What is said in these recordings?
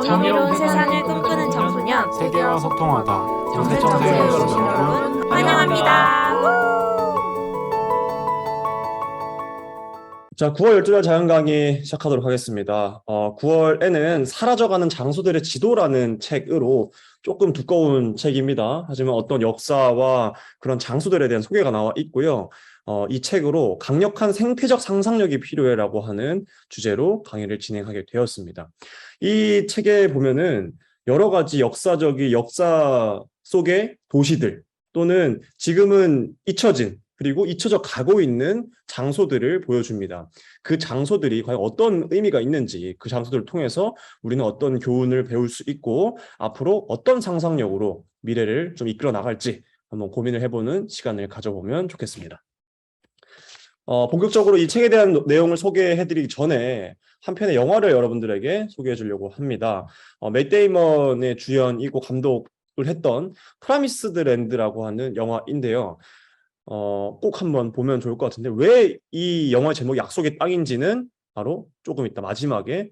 정의로운 세상을 꿈꾸는 청소년 세계와 소통하다 정세청세에 오신 여러분 환영합니다. 자, 9월 12일 자연 강의 시작하도록 하겠습니다. 9월에는 사라져가는 장소들의 지도라는 책으로 조금 두꺼운 책입니다. 하지만 어떤 역사와 그런 장소들에 대한 소개가 나와 있고요. 이 책으로 강력한 생태적 상상력이 필요해라고 하는 주제로 강의를 진행하게 되었습니다. 이 책에 보면은 여러 가지 역사 속의 도시들 또는 지금은 잊혀진 그리고 잊혀져 가고 있는 장소들을 보여줍니다. 그 장소들이 과연 어떤 의미가 있는지, 그 장소들을 통해서 우리는 어떤 교훈을 배울 수 있고 앞으로 어떤 상상력으로 미래를 좀 이끌어 나갈지 한번 고민을 해보는 시간을 가져보면 좋겠습니다. 본격적으로 이 책에 대한 내용을 소개해드리기 전에 한 편의 영화를 여러분들에게 소개해 주려고 합니다. 맷 데이먼의 주연이고 감독을 했던 프라미스드 랜드라고 하는 영화인데요. 꼭 한번 보면 좋을 것 같은데 왜 이 영화의 제목이 약속의 땅인지는 바로 조금 이따 마지막에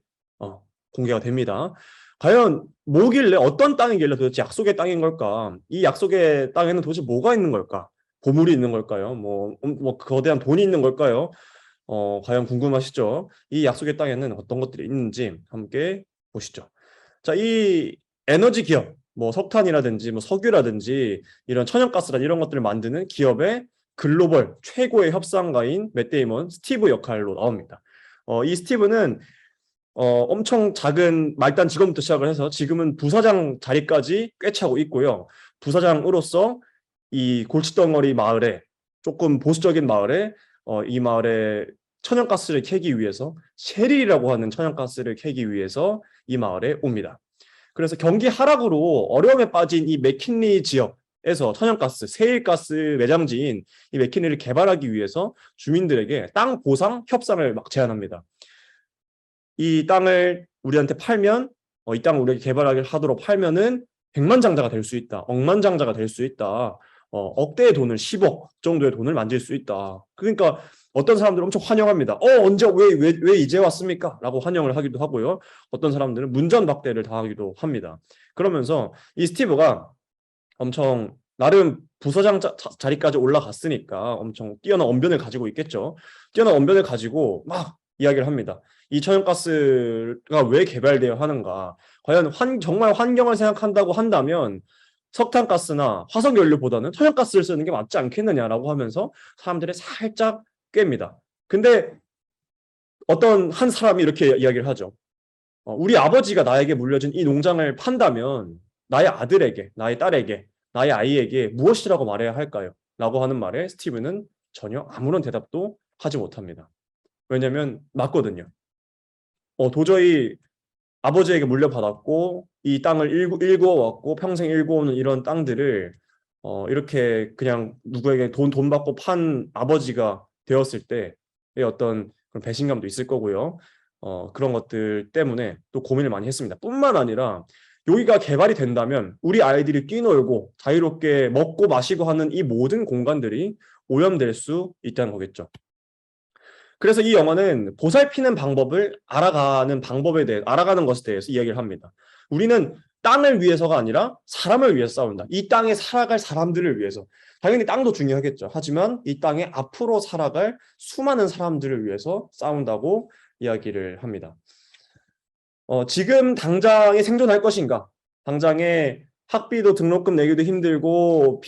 공개가 됩니다. 과연 뭐길래 어떤 땅이길래 도대체 약속의 땅인 걸까? 이 약속의 땅에는 도대체 뭐가 있는 걸까? 보물이 있는 걸까요? 뭐 거대한 돈이 있는 걸까요? 과연 궁금하시죠? 이 약속의 땅에는 어떤 것들이 있는지 함께 보시죠. 자, 이 에너지 기업, 뭐 석탄이라든지 뭐 석유라든지 이런 천연가스라 이런 것들을 만드는 기업의 글로벌 최고의 협상가인 맷 데이먼 스티브 역할로 나옵니다. 이 스티브는 엄청 작은 말단 직원부터 시작을 해서 지금은 부사장 자리까지 꿰차고 있고요. 부사장으로서 이 골칫덩어리 마을에 조금 보수적인 마을에 이 마을에 천연가스를 캐기 위해서 셰릴이라고 하는 천연가스를 캐기 위해서 이 마을에 옵니다. 그래서 경기 하락으로 어려움에 빠진 이 맥킨리 지역에서 천연가스, 세일가스 매장지인 이 맥킨리를 개발하기 위해서 주민들에게 땅 보상 협상을 막 제안합니다. 이 땅을 우리한테 팔면 이 땅을 우리에게 개발하도록 팔면은 백만장자가 될 수 있다. 억만장자가 될 수 있다. 억대의 돈을 10억 정도의 돈을 만질 수 있다. 그러니까 어떤 사람들은 엄청 환영합니다. 언제 왜 이제 왔습니까? 라고 환영을 하기도 하고요. 어떤 사람들은 문전박대를 당하기도 합니다. 그러면서 이 스티브가 엄청 나름 부서장 자리까지 올라갔으니까 엄청 뛰어난 언변을 가지고 있겠죠. 뛰어난 언변을 가지고 막 이야기를 합니다. 이 천연가스가 왜 개발되어야 하는가? 과연 정말 환경을 생각한다고 한다면 석탄가스나 화석연료보다는 천연가스를 쓰는 게 맞지 않겠느냐라고 하면서 사람들이 살짝 깹니다. 근데 어떤 한 사람이 이렇게 이야기를 하죠. 우리 아버지가 나에게 물려준 이 농장을 판다면 나의 아들에게, 나의 딸에게, 나의 아이에게 무엇이라고 말해야 할까요? 라고 하는 말에 스티브는 전혀 아무런 대답도 하지 못합니다. 왜냐하면 맞거든요. 도저히 아버지에게 물려받았고 이 땅을 일구어왔고 평생 일구어오는 이런 땅들을 이렇게 그냥 누구에게 돈 받고 판 아버지가 되었을 때의 어떤 그런 배신감도 있을 거고요. 그런 것들 때문에 또 고민을 많이 했습니다. 뿐만 아니라 여기가 개발이 된다면 우리 아이들이 뛰놀고 자유롭게 먹고 마시고 하는 이 모든 공간들이 오염될 수 있다는 거겠죠. 그래서 이 영화는 보살피는 방법을 알아가는 것에 대해서 이야기를 합니다. 우리는 땅을 위해서가 아니라 사람을 위해서 싸운다. 이 땅에 살아갈 사람들을 위해서. 당연히 땅도 중요하겠죠. 하지만 이 땅에 앞으로 살아갈 수많은 사람들을 위해서 싸운다고 이야기를 합니다. 지금 당장에 생존할 것인가? 당장에 학비도 등록금 내기도 힘들고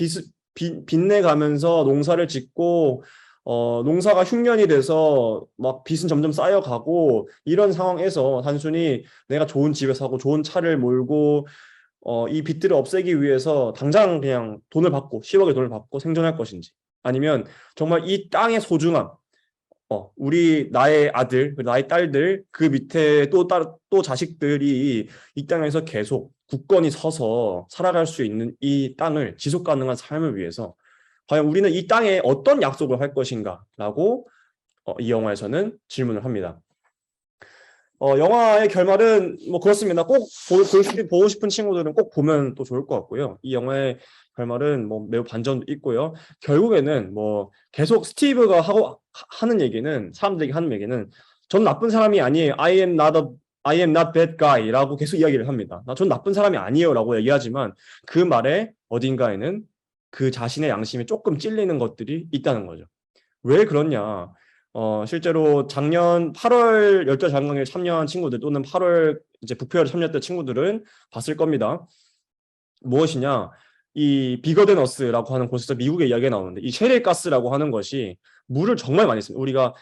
빚내 가면서 농사를 짓고 농사가 흉년이 돼서 막 빚은 점점 쌓여가고 이런 상황에서 단순히 내가 좋은 집에 사고 좋은 차를 몰고 이 빚들을 없애기 위해서 당장 그냥 돈을 받고 10억의 돈을 받고 생존할 것인지 아니면 정말 이 땅의 소중함 나의 아들, 나의 딸들, 그 밑에 또 자식들이 이 땅에서 계속 굳건히 서서 살아갈 수 있는 이 땅을 지속 가능한 삶을 위해서 과연 우리는 이 땅에 어떤 약속을 할 것인가? 라고 이 영화에서는 질문을 합니다. 영화의 결말은 뭐 그렇습니다. 꼭 보고 싶은 친구들은 꼭 보면 또 좋을 것 같고요. 이 영화의 결말은 뭐 매우 반전도 있고요. 결국에는 뭐 계속 스티브가 하는 얘기는 사람들에게 하는 얘기는 전 나쁜 사람이 아니에요. I am not a I am not bad guy라고 계속 이야기를 합니다. 전 나쁜 사람이 아니에요라고 얘기하지만 그 말에 어딘가에는 그 자신의 양심에 조금 찔리는 것들이 있다는 거죠. 왜 그러냐? 실제로 작년 8월 열대 자강에 참여한 친구들 또는 8월 이제 부패를 참여했던 친구들은 봤을 겁니다. 무엇이냐? 이 비거 댄 어스라고 하는 곳에서 미국의 이야기가 나오는데 이 셰릴 가스라고 하는 것이 물을 정말 많이 씁니다. 우리가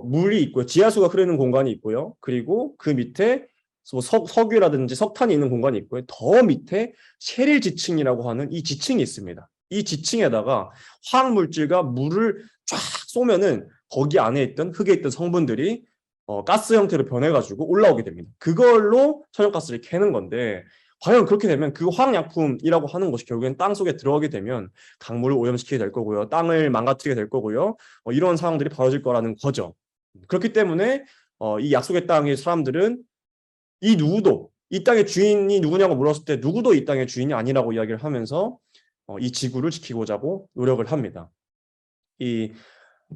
물이 있고요. 지하수가 흐르는 공간이 있고요. 그리고 그 밑에 뭐 석유라든지 석탄이 있는 공간이 있고요. 더 밑에 셰릴 지층이라고 하는 이 지층이 있습니다. 이 지층에다가 화학 물질과 물을 쫙 쏘면은 거기 안에 있던 흙에 있던 성분들이 가스 형태로 변해가지고 올라오게 됩니다. 그걸로 천연가스를 캐는 건데 과연 그렇게 되면 그 화학약품이라고 하는 것이 결국엔 땅 속에 들어가게 되면 강물을 오염시키게 될 거고요. 땅을 망가뜨리게 될 거고요. 이런 상황들이 벌어질 거라는 거죠. 그렇기 때문에 이 약속의 땅의 사람들은 이 누구도 이 땅의 주인이 누구냐고 물었을 때 누구도 이 땅의 주인이 아니라고 이야기를 하면서 이 지구를 지키고자 하고 노력을 합니다. 이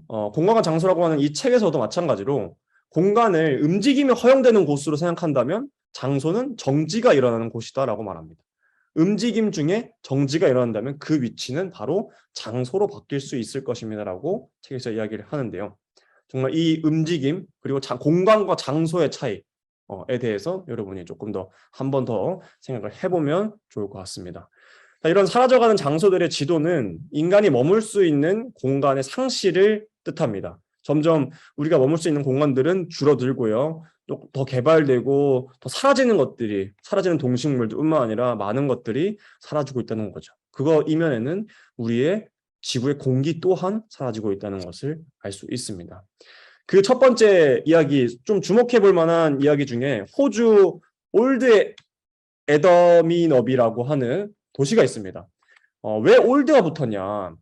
공간과 장소라고 하는 이 책에서도 마찬가지로 공간을 움직임이 허용되는 곳으로 생각한다면 장소는 정지가 일어나는 곳이다라고 말합니다. 움직임 중에 정지가 일어난다면 그 위치는 바로 장소로 바뀔 수 있을 것입니다라고 책에서 이야기를 하는데요. 정말 이 움직임 그리고 공간과 장소의 차이에 대해서 여러분이 조금 더 한 번 더 생각을 해보면 좋을 것 같습니다. 이런 사라져가는 장소들의 지도는 인간이 머물 수 있는 공간의 상실을 뜻합니다. 점점 우리가 머물 수 있는 공간들은 줄어들고요. 또 더 개발되고 더 사라지는 동식물뿐만 아니라 많은 것들이 사라지고 있다는 거죠. 그거 이면에는 우리의 지구의 공기 또한 사라지고 있다는 것을 알 수 있습니다. 그 첫 번째 이야기, 좀 주목해 볼 만한 이야기 중에 호주 올드 에더미너비라고 하는 도시가 있습니다. 왜 올드가 붙었냐?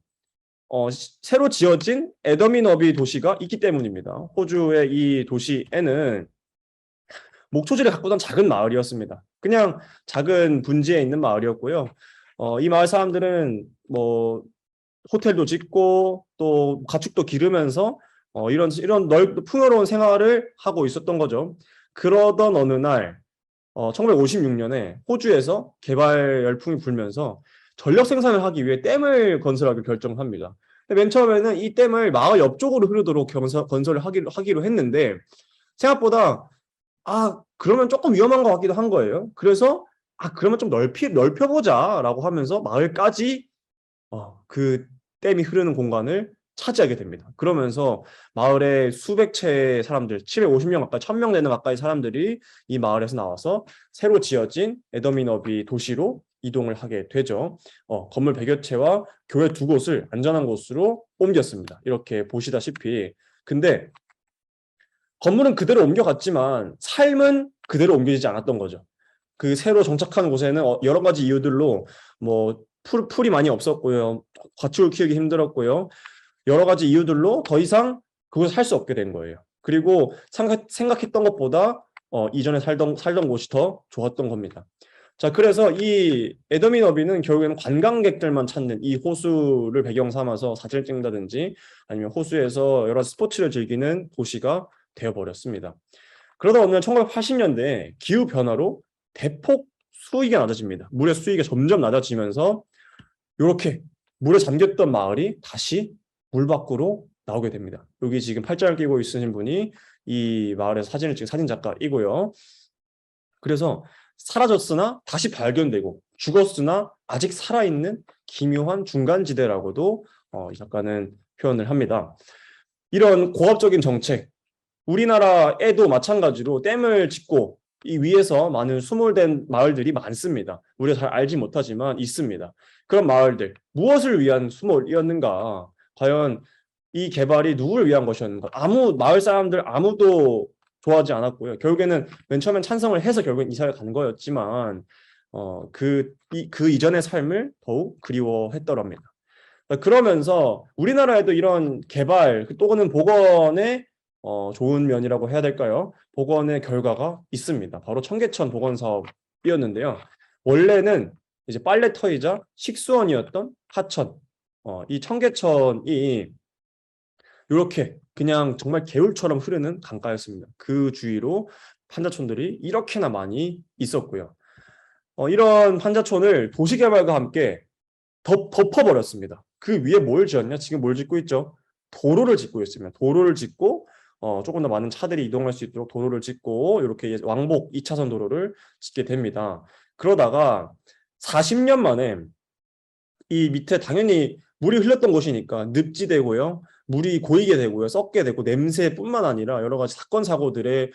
새로 지어진 에더미너비 도시가 있기 때문입니다. 호주의 이 도시에는 목초지를 가꾸던 작은 마을이었습니다. 그냥 작은 분지에 있는 마을이었고요. 이 마을 사람들은 뭐 호텔도 짓고 또 가축도 기르면서 이런 풍요로운 생활을 하고 있었던 거죠. 그러던 어느 날 1956년에 호주에서 개발 열풍이 불면서 전력 생산을 하기 위해 댐을 건설하기로 결정합니다. 맨 처음에는 이 댐을 마을 옆쪽으로 흐르도록 건설을 하기로 했는데 생각보다 그러면 조금 위험한 것 같기도 한 거예요. 그래서 그러면 좀 넓혀보자라고 하면서 마을까지 그 댐이 흐르는 공간을 차지하게 됩니다. 그러면서 마을의 수백 채의 사람들, 750명 가까이, 1000명 되는 가까이 사람들이 이 마을에서 나와서 새로 지어진 에더미너비 도시로 이동을 하게 되죠. 건물 100여 채와 교회 2곳을 안전한 곳으로 옮겼습니다. 이렇게 보시다시피. 근데 건물은 그대로 옮겨갔지만 삶은 그대로 옮겨지지 않았던 거죠. 그 새로 정착한 곳에는 여러 가지 이유들로 뭐 풀이 많이 없었고요. 가축을 키우기 힘들었고요. 여러 가지 이유들로 더 이상 그곳에 살 수 없게 된 거예요. 그리고 생각했던 것보다 이전에 살던 곳이 더 좋았던 겁니다. 자, 그래서 이 에더미너비는 결국에는 관광객들만 찾는 이 호수를 배경 삼아서 사진을 찍는다든지 아니면 호수에서 여러 스포츠를 즐기는 도시가 되어버렸습니다. 그러다 보면 1980년대에 기후변화로 대폭 수위가 낮아집니다. 물의 수위가 점점 낮아지면서 이렇게 물에 잠겼던 마을이 다시 물 밖으로 나오게 됩니다. 여기 지금 팔짱을 끼고 있으신 분이 이 마을에서 사진을 찍은 사진작가이고요. 그래서 사라졌으나 다시 발견되고 죽었으나 아직 살아있는 기묘한 중간지대라고도 이 작가는 표현을 합니다. 이런 고압적인 정책, 우리나라에도 마찬가지로 댐을 짓고 이 위에서 많은 수몰된 마을들이 많습니다. 우리가 잘 알지 못하지만 있습니다. 그런 마을들, 무엇을 위한 수몰이었는가? 과연 이 개발이 누구를 위한 것이었는가? 마을 사람들 아무도 좋아하지 않았고요. 결국에는 맨 처음엔 찬성을 해서 결국엔 이사를 간 거였지만 그 이전의 삶을 더욱 그리워했더랍니다. 그러면서 우리나라에도 이런 개발 또는 복원의 좋은 면이라고 해야 될까요? 복원의 결과가 있습니다. 바로 청계천 복원 사업이었는데요. 원래는 이제 빨래터이자 식수원이었던 하천, 이 청계천이 이렇게 그냥 정말 개울처럼 흐르는 강가였습니다. 그 주위로 판자촌들이 이렇게나 많이 있었고요. 이런 판자촌을 도시개발과 함께 덮어버렸습니다. 그 위에 뭘 지었냐? 지금 뭘 짓고 있죠? 도로를 짓고 있습니다. 도로를 짓고 조금 더 많은 차들이 이동할 수 있도록 도로를 짓고 이렇게 왕복 2차선 도로를 짓게 됩니다. 그러다가 40년 만에 이 밑에 당연히 물이 흘렀던 곳이니까 늪지되고요. 물이 고이게 되고요. 썩게 되고 냄새뿐만 아니라 여러 가지 사건 사고들의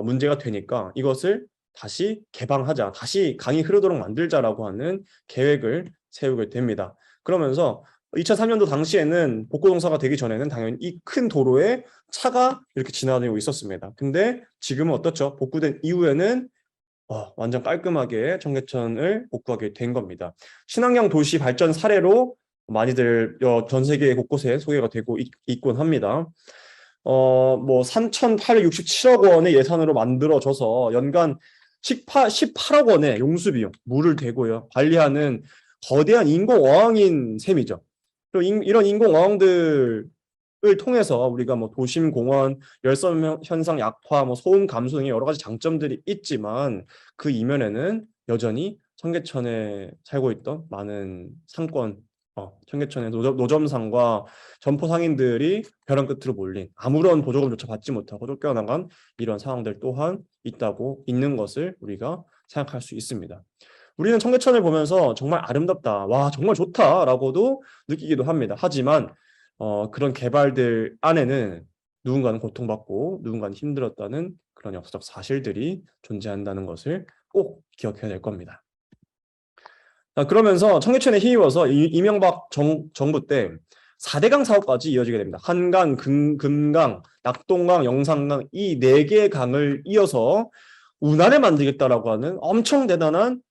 문제가 되니까 이것을 다시 개방하자. 다시 강이 흐르도록 만들자라고 하는 계획을 세우게 됩니다. 그러면서 2003년도 당시에는 복고동사가 되기 전에는 당연히 이 큰 도로에 차가 이렇게 지나다니고 있었습니다. 근데 지금은 어떻죠? 복구된 이후에는 완전 깔끔하게 청계천을 복구하게 된 겁니다. 친환경 도시 발전 사례로 많이들 전 세계 곳곳에 소개가 되고 있곤 합니다. 뭐 3,867억 원의 예산으로 만들어져서 연간 18억 원의 용수 비용, 물을 대고요. 관리하는 거대한 인공어항인 셈이죠. 그리고 이런 인공어항들을 통해서 우리가 뭐 도심 공원, 열섬 현상 약화, 뭐 소음 감소 등의 여러 가지 장점들이 있지만 그 이면에는 여전히 청계천에 살고 있던 많은 상권, 청계천의 노점상과 점포 상인들이 벼랑 끝으로 몰린 아무런 보조금조차 받지 못하고 쫓겨나간 이런 상황들 또한 있는 것을 우리가 생각할 수 있습니다. 우리는 청계천을 보면서 정말 아름답다, 와 정말 좋다라고도 느끼기도 합니다. 하지만 그런 개발들 안에는 누군가는 고통받고 누군가는 힘들었다는 그런 역사적 사실들이 존재한다는 것을 꼭 기억해야 될 겁니다. 그러면서 청계천에 힘입어서 이명박 정부 때 4대강 사업까지 이어지게 됩니다. 한강, 금강, 낙동강, 영산강 이 4개의 강을 이어서 운하를 만들겠다라고 하는 엄청 대단한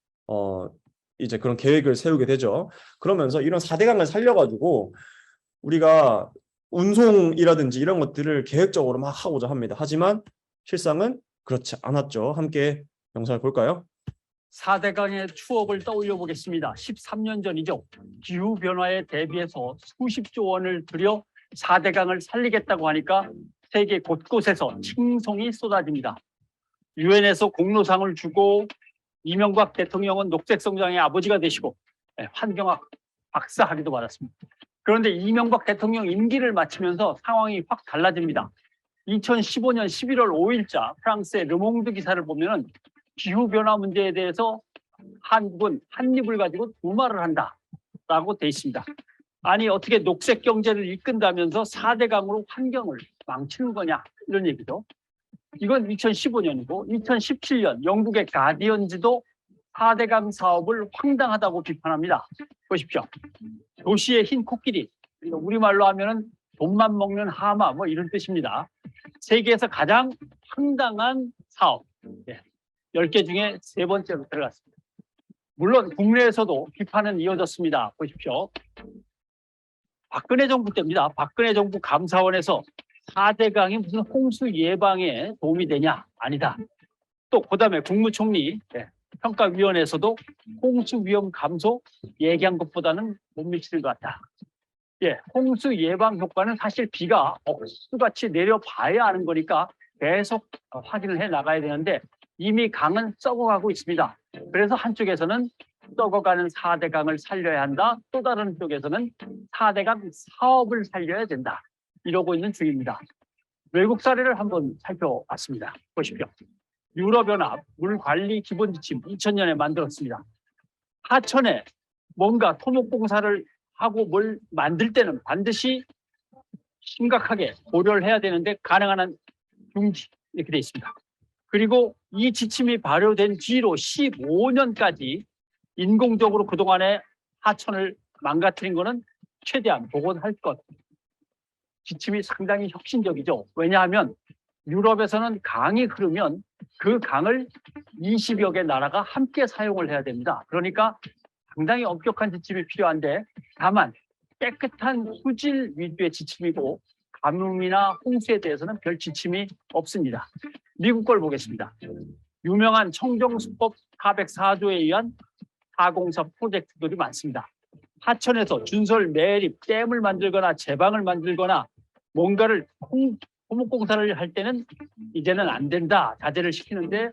이제 그런 계획을 세우게 되죠. 그러면서 이런 4대강을 살려가지고 우리가 운송이라든지 이런 것들을 계획적으로 막 하고자 합니다. 하지만 실상은 그렇지 않았죠. 함께 영상을 볼까요? 4대강의 추억을 떠올려 보겠습니다. 13년 전이죠. 기후변화에 대비해서 수십조 원을 들여 4대강을 살리겠다고 하니까 세계 곳곳에서 칭송이 쏟아집니다. 유엔에서 공로상을 주고 이명박 대통령은 녹색성장의 아버지가 되시고 환경학 박사학위도 받았습니다. 그런데 이명박 대통령 임기를 마치면서 상황이 확 달라집니다. 2015년 11월 5일자 프랑스의 르몽드 기사를 보면은 기후변화 문제에 대해서 한국은 한 입을 가지고 두 말을 한다라고 돼 있습니다. 아니 어떻게 녹색 경제를 이끈다면서 4대강으로 환경을 망치는 거냐 이런 얘기죠. 이건 2015년이고 2017년 영국의 가디언지도 4대강 사업을 황당하다고 비판합니다. 보십시오. 도시의 흰 코끼리, 우리말로 하면은 돈만 먹는 하마 뭐 이런 뜻입니다. 세계에서 가장 황당한 사업. 10개 중에 3번째로 들어갔습니다. 물론 국내에서도 비판은 이어졌습니다. 보십시오. 박근혜 정부 때입니다. 박근혜 정부 감사원에서 4대강이 무슨 홍수 예방에 도움이 되냐? 아니다. 또 그다음에 국무총리 평가위원회에서도 홍수 위험 감소 얘기한 것보다는 못 미치는 것 같다. 홍수 예방 효과는 사실 비가 억수같이 내려봐야 하는 거니까 계속 확인을 해 나가야 되는데 이미 강은 썩어가고 있습니다. 그래서 한쪽에서는 썩어가는 4대강을 살려야 한다. 또 다른 쪽에서는 4대강 사업을 살려야 된다. 이러고 있는 중입니다. 외국 사례를 한번 살펴봤습니다. 보십시오. 유럽연합 물관리 기본지침 2000년에 만들었습니다. 하천에 뭔가 토목공사를 하고 뭘 만들 때는 반드시 심각하게 고려를 해야 되는데 가능한 한 중지 이렇게 돼 있습니다. 그리고 이 지침이 발효된 뒤로 15년까지 인공적으로 그동안에 하천을 망가뜨린 거는 최대한 복원할 것. 지침이 상당히 혁신적이죠. 왜냐하면 유럽에서는 강이 흐르면 그 강을 20여 개 나라가 함께 사용을 해야 됩니다. 그러니까 상당히 엄격한 지침이 필요한데 다만 깨끗한 수질 위주의 지침이고 가뭄이나 홍수에 대해서는 별 지침이 없습니다. 미국 걸 보겠습니다. 유명한 청정수법 404조에 의한 404 프로젝트들이 많습니다. 하천에서 준설, 매립, 댐을 만들거나 제방을 만들거나 뭔가를 토목공사를 할 때는 이제는 안 된다, 자제를 시키는데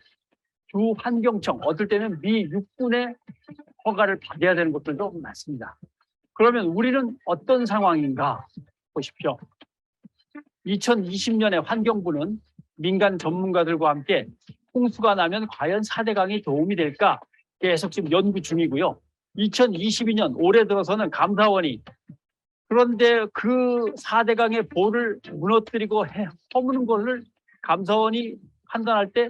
주 환경청, 어떨 때는 미 육군의 허가를 받아야 되는 것들도 많습니다. 그러면 우리는 어떤 상황인가 보십시오. 2020년에 환경부는 민간 전문가들과 함께 홍수가 나면 과연 4대강이 도움이 될까 계속 지금 연구 중이고요. 2022년 올해 들어서는 감사원이 그런데 그 4대강의 보를 무너뜨리고 허무는 것을 감사원이 판단할 때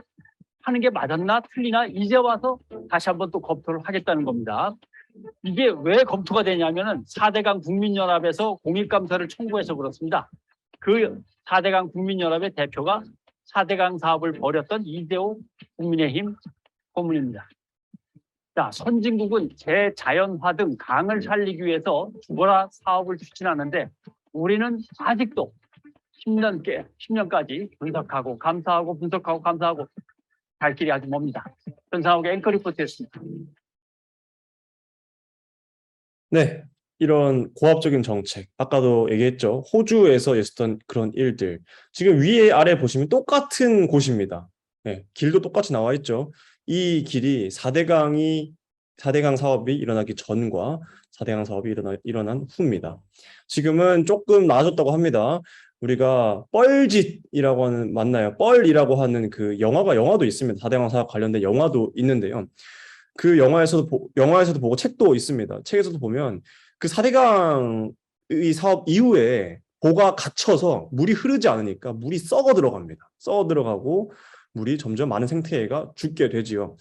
하는 게 맞았나 틀리나 이제 와서 다시 한번 또 검토를 하겠다는 겁니다. 이게 왜 검토가 되냐면은 4대강 국민연합에서 공익감사를 청구해서 그렇습니다. 그 4대강 국민연합의 대표가 4대강 사업을 벌였던 이대호 국민의힘 고문입니다. 자, 선진국은 재자연화 등 강을 살리기 위해서 죽어라 사업을 추진하는데 우리는 아직도 10년까지 분석하고 감사하고 분석하고 감사하고 갈 길이 아주 멉니다. 전상욱의 앵커 리포트였습니다. 네, 이런 고압적인 정책, 아까도 얘기했죠. 호주에서 있었던 그런 일들. 지금 위에 아래 보시면 똑같은 곳입니다. 네, 길도 똑같이 나와 있죠. 이 길이 4대강 사업이 일어나기 전과 4대강 사업이 일어난 후입니다. 지금은 조금 나아졌다고 합니다. 우리가 뻘짓이라고 하는, 맞나요? 뻘이라고 하는 그 영화도 있습니다. 4대강 사업 관련된 영화도 있는데요. 그 영화에서도 보고 책도 있습니다. 책에서도 보면 그 4대강의 사업 이후에 보가 갇혀서 물이 흐르지 않으니까 물이 썩어 들어갑니다. 썩어 들어가고 물이 점점 많은 생태계가 죽게 되지요.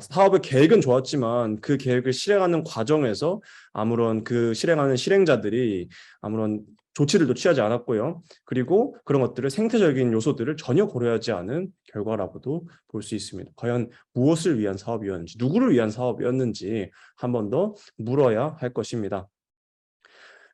사업의 계획은 좋았지만 그 계획을 실행하는 과정에서 아무런 그 실행하는 실행자들이 아무런 조치들도 취하지 않았고요. 그리고 그런 것들을 생태적인 요소들을 전혀 고려하지 않은 결과라고도 볼 수 있습니다. 과연 무엇을 위한 사업이었는지, 누구를 위한 사업이었는지 한 번 더 물어야 할 것입니다.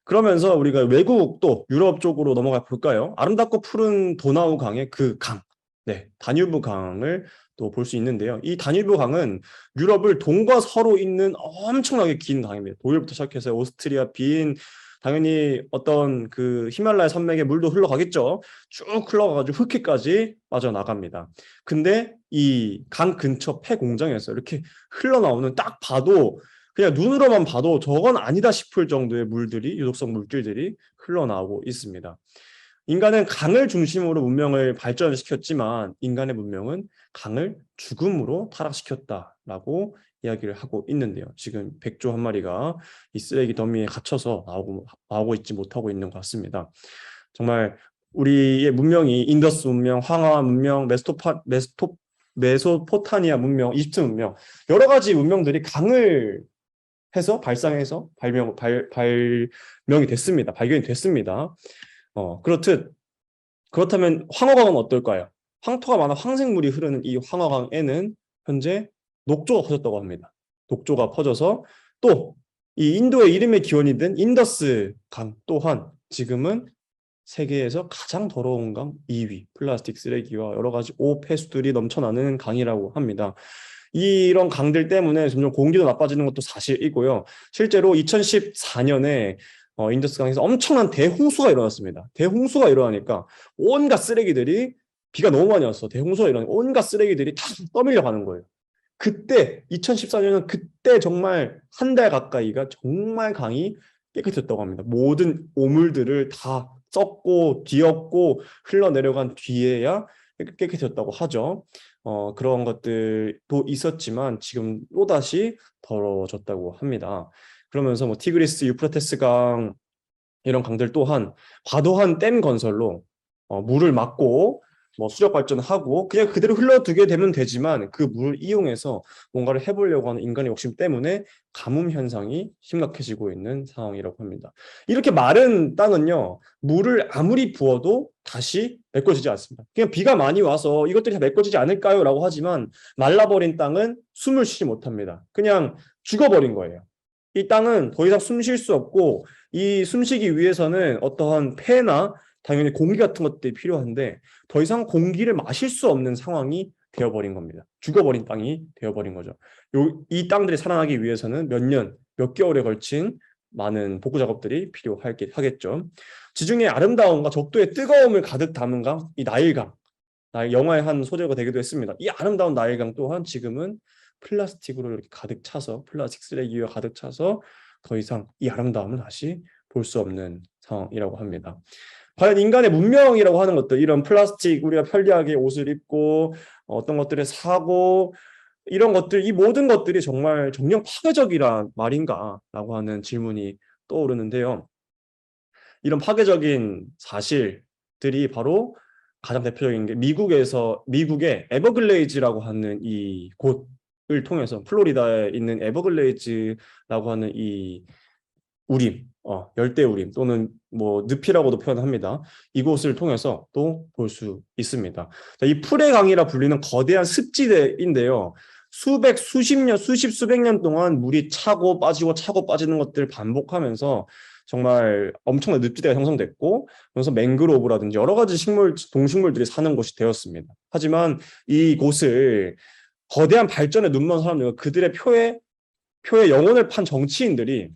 그러면서 우리가 외국 또 유럽 쪽으로 넘어가 볼까요? 아름답고 푸른 도나우 강의 그 강, 네, 다뉴브 강을 또 볼 수 있는데요. 이 다뉴브 강은 유럽을 동과 서로 잇는 엄청나게 긴 강입니다. 독일부터 시작해서 오스트리아, 빈, 당연히 어떤 그 히말라야 산맥에 물도 흘러가겠죠. 쭉 흘러가가지고 흑해까지 빠져나갑니다. 근데 이 강 근처 폐공장에서 이렇게 흘러나오는 딱 봐도 그냥 눈으로만 봐도 저건 아니다 싶을 정도의 물들이, 유독성 물질들이 흘러나오고 있습니다. 인간은 강을 중심으로 문명을 발전시켰지만 인간의 문명은 강을 죽음으로 타락시켰다라고 이야기를 하고 있는데요. 지금 백조 한 마리가 이 쓰레기 더미에 갇혀서 나오고 있지 못하고 있는 것 같습니다. 정말 우리의 문명이 인더스 문명, 황하 문명, 메소포타미아 문명, 이집트 문명 여러 가지 문명들이 강을 해서 발상해서 발명이 됐습니다. 발견이 됐습니다. 그렇다면 황허강은 어떨까요? 황토가 많아 황색물이 흐르는 이 황허강에는 현재 녹조가 퍼졌다고 합니다. 녹조가 퍼져서 또 이 인도의 이름의 기원이 된 인더스 강 또한 지금은 세계에서 가장 더러운 강 2위, 플라스틱 쓰레기와 여러 가지 오폐수들이 넘쳐나는 강이라고 합니다. 이런 강들 때문에 점점 공기도 나빠지는 것도 사실이고요. 실제로 2014년에 인더스 강에서 엄청난 대홍수가 일어났습니다. 대홍수가 일어나니까 온갖 쓰레기들이 비가 너무 많이 왔어. 대홍수가 일어나니까 온갖 쓰레기들이 다 떠밀려 가는 거예요. 그때 2014년은 그때 정말 한 달 가까이가 정말 강이 깨끗했다고 합니다. 모든 오물들을 다 썩고 뒤엎고 흘러내려간 뒤에야 깨끗해졌다고 하죠. 그런 것들도 있었지만 지금 또다시 더러워졌다고 합니다. 그러면서 뭐 티그리스, 유프라테스 강 이런 강들 또한 과도한 댐 건설로 물을 막고 뭐 수력 발전하고 그냥 그대로 흘러두게 되면 되지만 그 물을 이용해서 뭔가를 해보려고 하는 인간의 욕심 때문에 가뭄 현상이 심각해지고 있는 상황이라고 합니다. 이렇게 마른 땅은요, 물을 아무리 부어도 다시 메꿔지지 않습니다. 그냥 비가 많이 와서 이것들이 다 메꿔지지 않을까요? 라고 하지만 말라버린 땅은 숨을 쉬지 못합니다. 그냥 죽어버린 거예요. 이 땅은 더 이상 숨 쉴 수 없고 이 숨쉬기 위해서는 어떠한 폐나 당연히 공기 같은 것들이 필요한데 더 이상 공기를 마실 수 없는 상황이 되어버린 겁니다. 죽어버린 땅이 되어버린 거죠. 이 땅들이 살아나기 위해서는 몇 년, 몇 개월에 걸친 많은 복구 작업들이 필요하겠죠. 지중해 아름다움과 적도의 뜨거움을 가득 담은 강, 이 나일강, 영화의 한 소재가 되기도 했습니다. 이 아름다운 나일강 또한 지금은 플라스틱으로 이렇게 가득 차서, 플라스틱 쓰레기와 가득 차서 더 이상 이 아름다움을 다시 볼 수 없는 상황이라고 합니다. 과연 인간의 문명이라고 하는 것들, 이런 플라스틱, 우리가 편리하게 옷을 입고 어떤 것들을 사고, 이런 것들, 이 모든 것들이 정말 정령 파괴적이란 말인가라고 하는 질문이 떠오르는데요. 이런 파괴적인 사실들이 바로 가장 대표적인 게 미국의 에버글레이즈라고 하는 이 곳을 통해서, 플로리다에 있는 에버글레이즈라고 하는 이 우림, 열대우림 또는 뭐 늪이라고도 표현합니다. 이곳을 통해서 또 볼 수 있습니다. 자, 이 풀의 강이라 불리는 거대한 습지대인데요. 수백 년 동안 물이 차고 빠지는 것들을 반복하면서 정말 엄청난 늪지대가 형성됐고, 그래서 맹그로브라든지 여러 가지 동식물들이 사는 곳이 되었습니다. 하지만 이곳을 거대한 발전에 눈먼 사람들과 그들의 표에 영혼을 판 정치인들이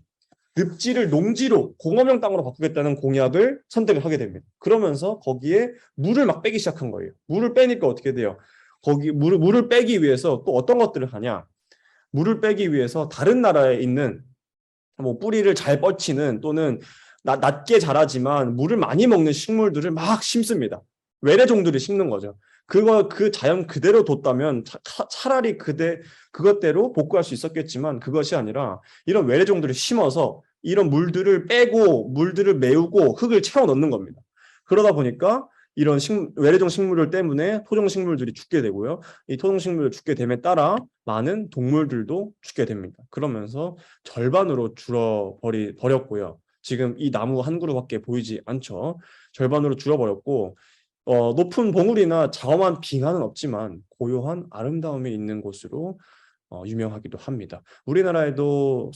늪지를 농지로, 공업용 땅으로 바꾸겠다는 공약을 선택을 하게 됩니다. 그러면서 거기에 물을 막 빼기 시작한 거예요. 물을 빼니까 어떻게 돼요? 거기 물을 빼기 위해서 또 어떤 것들을 하냐? 물을 빼기 위해서 다른 나라에 있는 뭐 뿌리를 잘 뻗치는 또는 낮게 자라지만 물을 많이 먹는 식물들을 막 심습니다. 외래종들을 심는 거죠. 그 자연 그대로 뒀다면 차라리 그것대로 복구할 수 있었겠지만, 그것이 아니라 이런 외래종들을 심어서 이런 물들을 빼고 물들을 메우고 흙을 채워 넣는 겁니다. 그러다 보니까 이런 외래종 식물들 때문에 토종 식물들이 죽게 되고요. 이 토종 식물들 죽게 됨에 따라 많은 동물들도 죽게 됩니다. 그러면서 절반으로 줄어버렸고요. 지금 이 나무 한 그루밖에 보이지 않죠. 절반으로 줄어버렸고, 높은 봉우리나 자엄한 빙하는 없지만 고요한 아름다움이 있는 곳으로 유명하기도 합니다. 우리나라에도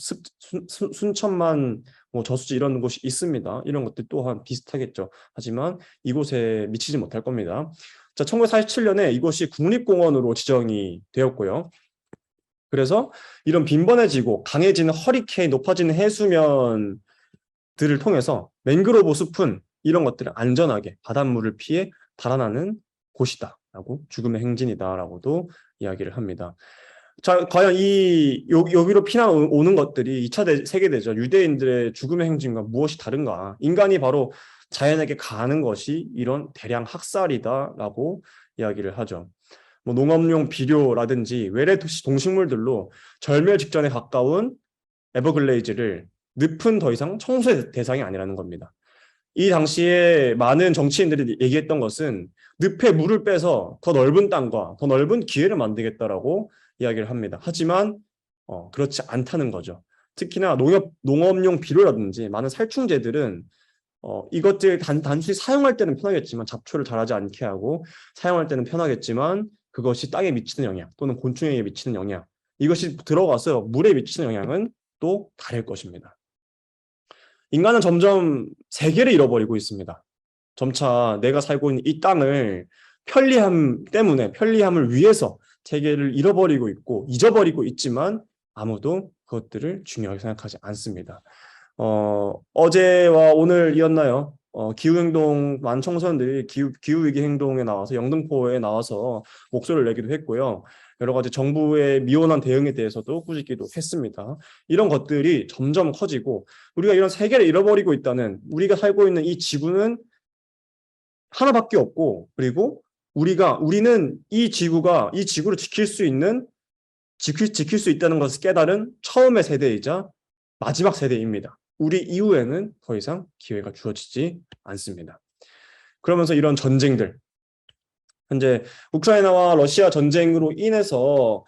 순천만, 저수지 이런 곳이 있습니다. 이런 것들 또한 비슷하겠죠. 하지만 이곳에 미치지 못할 겁니다. 자, 1947년에 이곳이 국립공원으로 지정이 되었고요. 그래서 이런 빈번해지고 강해지는 허리케인, 높아지는 해수면들을 통해서 맹그로브 숲은 이런 것들을 안전하게 바닷물을 피해 달아나는 곳이다라고, 죽음의 행진이다라고도 이야기를 합니다. 자, 과연 여기로 피난오는 것들이 2차 세계대전 유대인들의 죽음의 행진과 무엇이 다른가? 인간이 바로 자연에게 가하는 것이 이런 대량 학살이다라고 이야기를 하죠. 뭐 농업용 비료라든지 외래 동식물들로 절멸 직전에 가까운 에버글레이즈를 늪은 더 이상 청소의 대상이 아니라는 겁니다. 이 당시에 많은 정치인들이 얘기했던 것은 늪에 물을 빼서 더 넓은 땅과 더 넓은 기회를 만들겠다라고 이야기를 합니다. 하지만 그렇지 않다는 거죠. 특히나 농업용 비료라든지 많은 살충제들은 이것들 단순히 사용할 때는 편하겠지만, 잡초를 자라지 않게 하고 사용할 때는 편하겠지만, 그것이 땅에 미치는 영향 또는 곤충에게 미치는 영향, 이것이 들어가서 물에 미치는 영향은 또 다를 것입니다. 인간은 점점 세계를 잃어버리고 있습니다. 점차 내가 살고 있는 이 땅을 편리함을 위해서 세계를 잃어버리고 있고 잊어버리고 있지만, 아무도 그것들을 중요하게 생각하지 않습니다. 어제와 오늘이었나요? 기후행동, 많은 청소년들이 기후위기 행동에 나와서, 영등포에 나와서 목소리를 내기도 했고요. 여러 가지 정부의 미온한 대응에 대해서도 꾸짖기도 했습니다. 이런 것들이 점점 커지고, 우리가 이런 세계를 잃어버리고 있다는, 우리가 살고 있는 이 지구는 하나밖에 없고, 그리고 우리는 이 지구를 지킬 수 있다는 것을 깨달은 처음의 세대이자 마지막 세대입니다. 우리 이후에는 더 이상 기회가 주어지지 않습니다. 그러면서 이런 전쟁들, 현재 우크라이나와 러시아 전쟁으로 인해서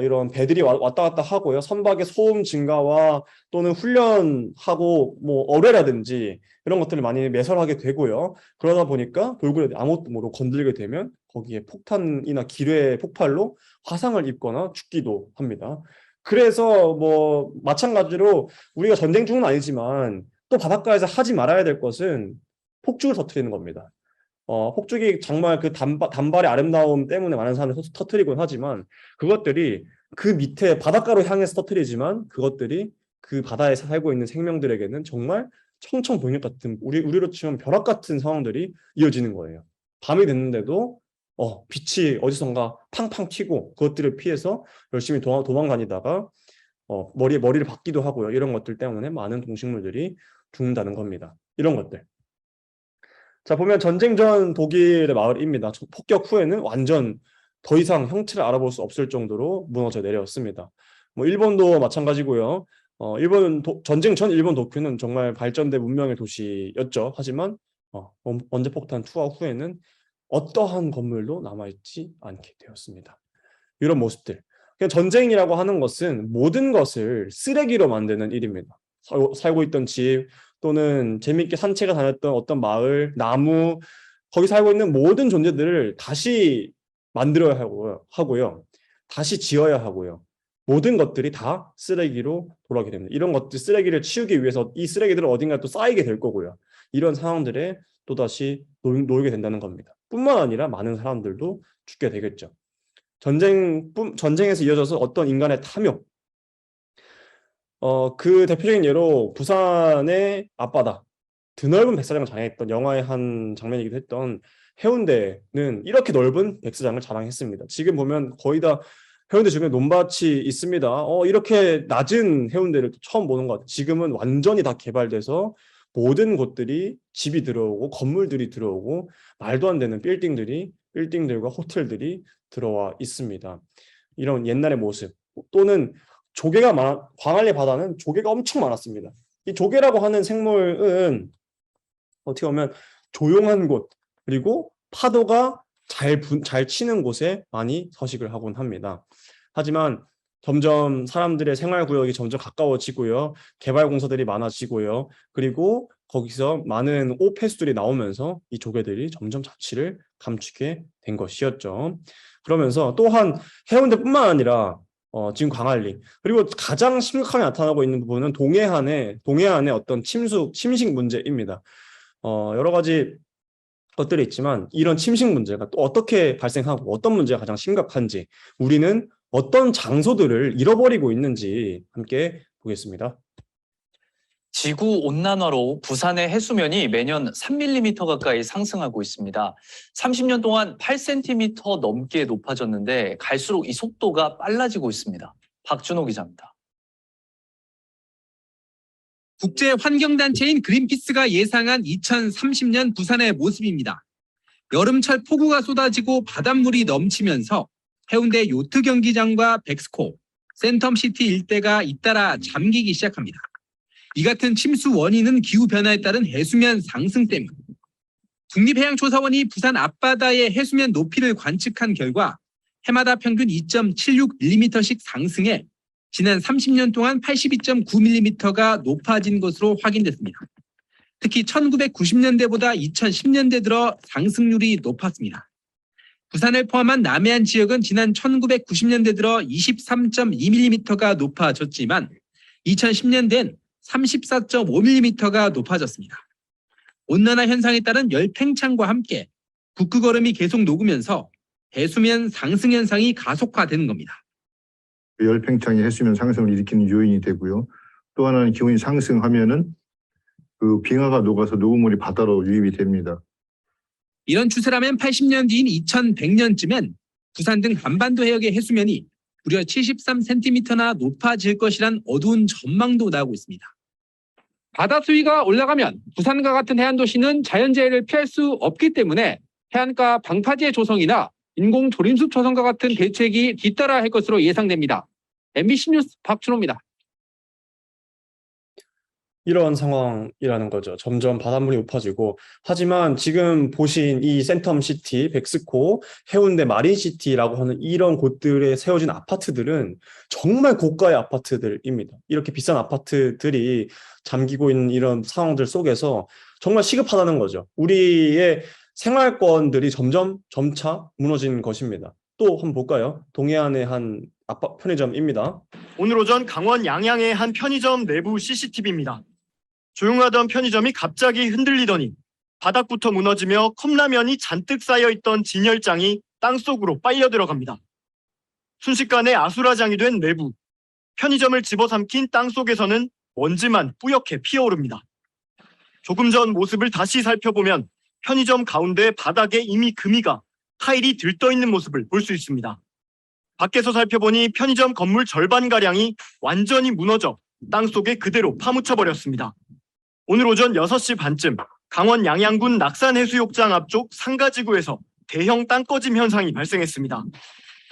이런 배들이 왔다 갔다 하고요. 선박의 소음 증가와 또는 훈련하고 어뢰라든지 이런 것들을 많이 매설하게 되고요. 그러다 보니까 돌고래 아무것도 모르고 건들게 되면 거기에 폭탄이나 기뢰 폭발로 화상을 입거나 죽기도 합니다. 그래서 마찬가지로 우리가 전쟁 중은 아니지만 또 바닷가에서 하지 말아야 될 것은 폭죽을 터뜨리는 겁니다. 폭죽이 정말 그 단발의 아름다움 때문에 많은 사람들이 터뜨리곤 하지만, 그것들이 그 밑에 바닷가로 향해서 터뜨리지만 그것들이 그 바다에 살고 있는 생명들에게는 정말 청천벽력 같은 우리로 치면 벼락 같은 상황들이 이어지는 거예요. 밤이 됐는데도 빛이 어디선가 팡팡 튀고 그것들을 피해서 열심히 도망다니다가 머리를 박기도 하고요. 이런 것들 때문에 많은 동식물들이 죽는다는 겁니다. 이런 것들. 자, 보면 전쟁 전 독일의 마을입니다. 폭격 후에는 완전 더 이상 형체를 알아볼 수 없을 정도로 무너져 내렸습니다. 뭐 일본도 마찬가지고요. 전쟁 전 일본 도쿄는 정말 발전된 문명의 도시였죠. 하지만 원자폭탄 투하 후에는 어떠한 건물도 남아있지 않게 되었습니다. 이런 모습들. 그냥 전쟁이라고 하는 것은 모든 것을 쓰레기로 만드는 일입니다. 살고 있던 집 또는 재미있게 산책을 다녔던 어떤 마을, 나무, 거기 살고 있는 모든 존재들을 다시 만들어야 하고요. 다시 지어야 하고요. 모든 것들이 다 쓰레기로 돌아가게 됩니다. 이런 것들 쓰레기를 치우기 위해서 이 쓰레기들은 어딘가 또 쌓이게 될 거고요. 이런 상황들에 또다시 놓이게 된다는 겁니다. 뿐만 아니라 많은 사람들도 죽게 되겠죠. 전쟁에서 이어져서 어떤 인간의 탐욕, 그 대표적인 예로 부산의 앞바다, 드넓은 백사장을 자랑했던 영화의 한 장면이기도 했던 해운대는 이렇게 넓은 백사장을 자랑했습니다. 지금 보면 거의 다 해운대 주변에 논밭이 있습니다. 이렇게 낮은 해운대를 처음 보는 것 같아요. 지금은 완전히 다 개발돼서 모든 곳들이 집이 들어오고 건물들이 들어오고 말도 안 되는 빌딩들과 호텔들이 들어와 있습니다. 이런 옛날의 모습 또는 광안리 바다는 조개가 엄청 많았습니다. 이 조개라고 하는 생물은 어떻게 보면 조용한 곳 그리고 파도가 잘 치는 곳에 많이 서식을 하곤 합니다. 하지만 점점 사람들의 생활구역이 점점 가까워지고요. 개발 공사들이 많아지고요. 그리고 거기서 많은 오폐수들이 나오면서 이 조개들이 점점 자취를 감추게 된 것이었죠. 그러면서 또한 해운대뿐만 아니라 지금 광안리 그리고 가장 심각하게 나타나고 있는 부분은 동해안의 어떤 침식 문제입니다. 여러 가지 것들이 있지만 이런 침식 문제가 또 어떻게 발생하고 어떤 문제가 가장 심각한지 우리는 어떤 장소들을 잃어버리고 있는지 함께 보겠습니다. 지구 온난화로 부산의 해수면이 매년 3mm 가까이 상승하고 있습니다. 30년 동안 8cm 넘게 높아졌는데 갈수록 이 속도가 빨라지고 있습니다. 박준호 기자입니다. 국제환경단체인 그린피스가 예상한 2030년 부산의 모습입니다. 여름철 폭우가 쏟아지고 바닷물이 넘치면서 해운대 요트 경기장과 백스코, 센텀시티 일대가 잇따라 잠기기 시작합니다. 이 같은 침수 원인은 기후변화에 따른 해수면 상승 때문. 국립해양조사원이 부산 앞바다의 해수면 높이를 관측한 결과 해마다 평균 2.76mm씩 상승해 지난 30년 동안 82.9mm가 높아진 것으로 확인됐습니다. 특히 1990년대보다 2010년대 들어 상승률이 높았습니다. 부산을 포함한 남해안 지역은 지난 1990년대 들어 23.2mm가 높아졌지만 2010년대엔 34.5mm가 높아졌습니다. 온난화 현상에 따른 열팽창과 함께 북극얼음이 계속 녹으면서 해수면 상승 현상이 가속화되는 겁니다. 열팽창이 해수면 상승을 일으키는 요인이 되고요. 또 하나는 기온이 상승하면은 그 빙하가 녹아서 녹음물이 바다로 유입이 됩니다. 이런 추세라면 80년 뒤인 2100년쯤엔 부산 등 한반도 해역의 해수면이 무려 73cm나 높아질 것이란 어두운 전망도 나오고 있습니다. 바다 수위가 올라가면 부산과 같은 해안도시는 자연재해를 피할 수 없기 때문에 해안가 방파제 조성이나 인공 조림숲 조성과 같은 대책이 뒤따라 할 것으로 예상됩니다. MBC 뉴스 박준호입니다. 이런 상황이라는 거죠. 점점 바닷물이 높아지고 하지만 지금 보신 이 센텀시티, 백스코, 해운대 마린시티라고 하는 이런 곳들에 세워진 아파트들은 정말 고가의 아파트들입니다. 이렇게 비싼 아파트들이 잠기고 있는 이런 상황들 속에서 정말 시급하다는 거죠. 우리의 생활권들이 점차 무너지는 것입니다. 또 한번 볼까요? 동해안의 한 편의점입니다. 오늘 오전 강원 양양의 한 편의점 내부 CCTV입니다. 조용하던 편의점이 갑자기 흔들리더니 바닥부터 무너지며 컵라면이 잔뜩 쌓여있던 진열장이 땅속으로 빨려 들어갑니다. 순식간에 아수라장이 된 내부. 편의점을 집어삼킨 땅속에서는 먼지만 뿌옇게 피어오릅니다. 조금 전 모습을 다시 살펴보면 편의점 가운데 바닥에 이미 금이가 타일이 들떠 있는 모습을 볼 수 있습니다. 밖에서 살펴보니 편의점 건물 절반가량이 완전히 무너져 땅속에 그대로 파묻혀 버렸습니다. 오늘 오전 6시 반쯤 강원 양양군 낙산해수욕장 앞쪽 상가지구에서 대형 땅꺼짐 현상이 발생했습니다.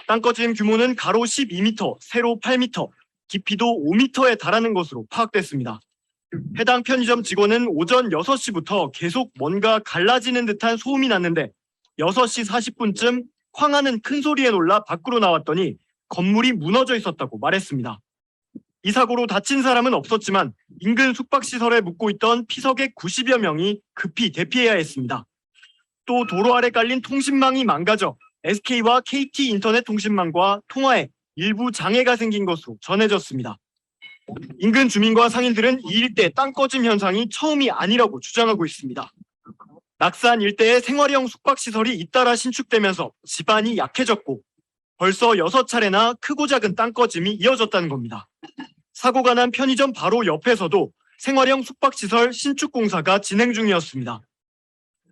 땅꺼짐 규모는 가로 12m, 세로 8m, 깊이도 5m에 달하는 것으로 파악됐습니다. 해당 편의점 직원은 오전 6시부터 계속 뭔가 갈라지는 듯한 소음이 났는데 6시 40분쯤 쾅하는 큰 소리에 놀라 밖으로 나왔더니 건물이 무너져 있었다고 말했습니다. 이 사고로 다친 사람은 없었지만 인근 숙박시설에 묵고 있던 피서객 90여 명이 급히 대피해야 했습니다. 또 도로 아래 깔린 통신망이 망가져 SK와 KT 인터넷 통신망과 통화에 일부 장애가 생긴 것으로 전해졌습니다. 인근 주민과 상인들은 이 일대 땅꺼짐 현상이 처음이 아니라고 주장하고 있습니다. 낙산 일대에 생활형 숙박시설이 잇따라 신축되면서 지반이 약해졌고 벌써 6차례나 크고 작은 땅꺼짐이 이어졌다는 겁니다. 사고가 난 편의점 바로 옆에서도 생활형 숙박시설 신축 공사가 진행 중이었습니다.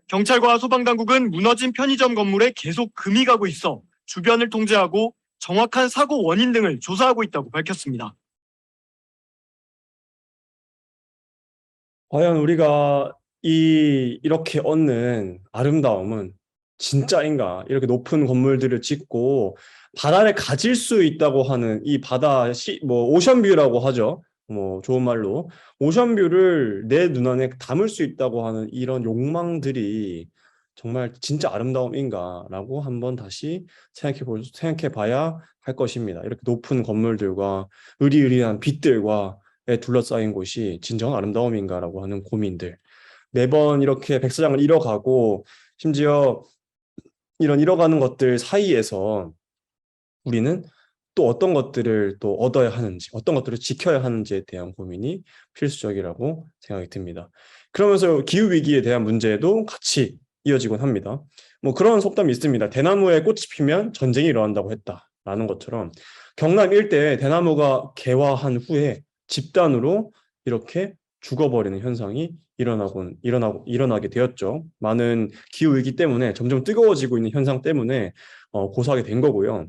경찰과 소방당국은 무너진 편의점 건물에 계속 금이 가고 있어 주변을 통제하고 정확한 사고 원인 등을 조사하고 있다고 밝혔습니다. 과연 우리가 이렇게 얻는 아름다움은 진짜인가? 이렇게 높은 건물들을 짓고 바다를 가질 수 있다고 하는 이 바다 오션뷰라고 하죠. 좋은 말로 오션뷰를 내 눈안에 담을 수 있다고 하는 이런 욕망들이 정말 진짜 아름다움인가라고 한번 다시 생각해 봐야 할 것입니다. 이렇게 높은 건물들과 으리으리한 빛들과에 둘러싸인 곳이 진정한 아름다움인가라고 하는 고민들. 매번 이렇게 백사장을 잃어가고 심지어 이런 잃어가는 것들 사이에서 우리는 또 어떤 것들을 또 얻어야 하는지, 어떤 것들을 지켜야 하는지에 대한 고민이 필수적이라고 생각이 듭니다. 그러면서 기후위기에 대한 문제도 같이 이어지곤 합니다. 그런 속담이 있습니다. 대나무에 꽃이 피면 전쟁이 일어난다고 했다라는 것처럼 경남 일대에 대나무가 개화한 후에 집단으로 이렇게 죽어버리는 현상이 일어나게 되었죠. 많은 기후위기 때문에 점점 뜨거워지고 있는 현상 때문에 고소하게 된 거고요.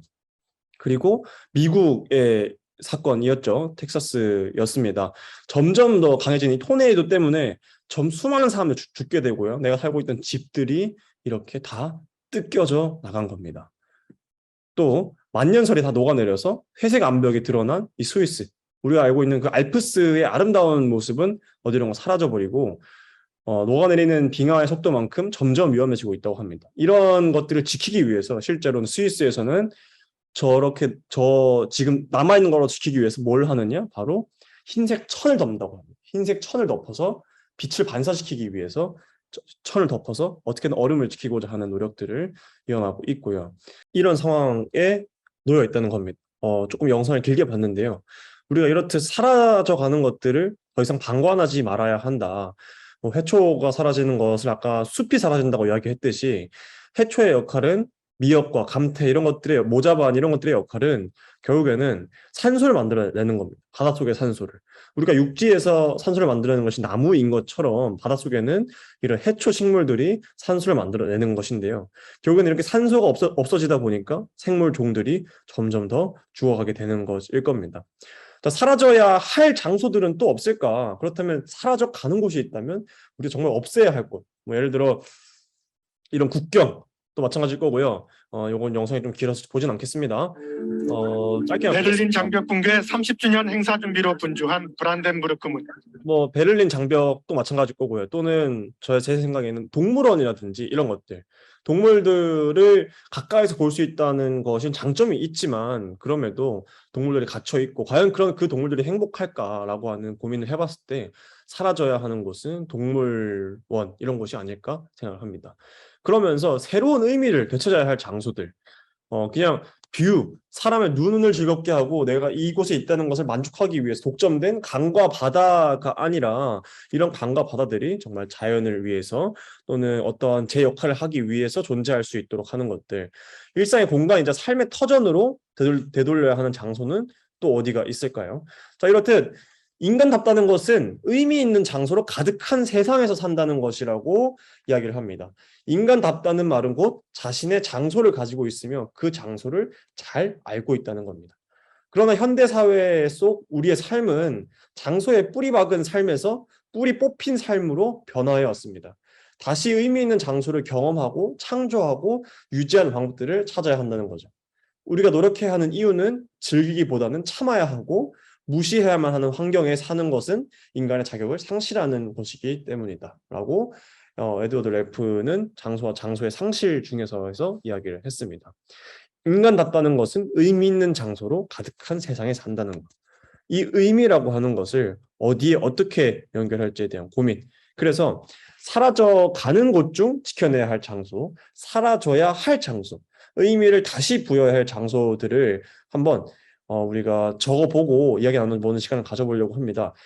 그리고 미국의 사건이었죠. 텍사스였습니다. 점점 더 강해진 이 토네이도 때문에 수많은 사람들이 죽게 되고요. 내가 살고 있던 집들이 이렇게 다 뜯겨져 나간 겁니다. 또 만년설이 다 녹아내려서 회색 암벽이 드러난 이 스위스, 우리가 알고 있는 그 알프스의 아름다운 모습은 어디론가 사라져버리고 녹아내리는 빙하의 속도만큼 점점 위험해지고 있다고 합니다. 이런 것들을 지키기 위해서 실제로는 스위스에서는 지금 남아있는 거로 지키기 위해서 뭘 하느냐? 바로 흰색 천을 덮는다고 합니다. 흰색 천을 덮어서 빛을 반사시키기 위해서 천을 덮어서 어떻게든 얼음을 지키고자 하는 노력들을 이어나가고 있고요. 이런 상황에 놓여 있다는 겁니다. 조금 영상을 길게 봤는데요. 우리가 이렇듯 사라져가는 것들을 더 이상 방관하지 말아야 한다. 해초가 사라지는 것을 아까 숲이 사라진다고 이야기했듯이 해초의 역할은 미역과 감태 이런 것들의 모자반 이런 것들의 역할은 결국에는 산소를 만들어내는 겁니다. 바닷속의 산소를. 우리가 육지에서 산소를 만들어내는 것이 나무인 것처럼 바닷속에는 이런 해초 식물들이 산소를 만들어내는 것인데요. 결국에는 이렇게 산소가 없어지다 보니까 생물 종들이 점점 더 죽어가게 되는 것일 겁니다. 사라져야 할 장소들은 또 없을까? 그렇다면 사라져 가는 곳이 있다면 우리가 정말 없애야 할 곳. 예를 들어 이런 국경 또 마찬가지일 거고요. 요건 영상이 좀 길어서 보진 않겠습니다. 짧게 베를린 장벽 붕괴 30주년 행사 준비로 분주한 브란덴부르크 문. 베를린 장벽도 마찬가지일 거고요. 또는 제 생각에는 동물원이라든지 이런 것들. 동물들을 가까이서 볼 수 있다는 것은 장점이 있지만 그럼에도 동물들이 갇혀 있고 과연 그 동물들이 행복할까라고 하는 고민을 해봤을 때 사라져야 하는 곳은 동물원 이런 곳이 아닐까 생각을 합니다. 그러면서 새로운 의미를 되찾아야 할 장소들, 그냥 뷰, 사람의 눈을 즐겁게 하고 내가 이곳에 있다는 것을 만족하기 위해서 독점된 강과 바다가 아니라 이런 강과 바다들이 정말 자연을 위해서 또는 어떠한 제 역할을 하기 위해서 존재할 수 있도록 하는 것들. 일상의 공간이자 삶의 터전으로 되돌려야 하는 장소는 또 어디가 있을까요? 자, 이렇듯 인간답다는 것은 의미 있는 장소로 가득한 세상에서 산다는 것이라고 이야기를 합니다. 인간답다는 말은 곧 자신의 장소를 가지고 있으며 그 장소를 잘 알고 있다는 겁니다. 그러나 현대사회 속 우리의 삶은 장소에 뿌리 박은 삶에서 뿌리 뽑힌 삶으로 변화해 왔습니다. 다시 의미 있는 장소를 경험하고 창조하고 유지하는 방법들을 찾아야 한다는 거죠. 우리가 노력해야 하는 이유는 즐기기보다는 참아야 하고 무시해야만 하는 환경에 사는 것은 인간의 자격을 상실하는 것이기 때문이다 라고 에드워드 래프는 장소와 장소의 상실 중에서 이야기를 했습니다. 인간답다는 것은 의미 있는 장소로 가득한 세상에 산다는 것. 이 의미라고 하는 것을 어디에 어떻게 연결할지에 대한 고민. 그래서 사라져가는 곳 중 지켜내야 할 장소, 사라져야 할 장소, 의미를 다시 부여해야 할 장소들을 한번 우리가 적어보고 이야기 나눠보는 시간을 가져보려고 합니다.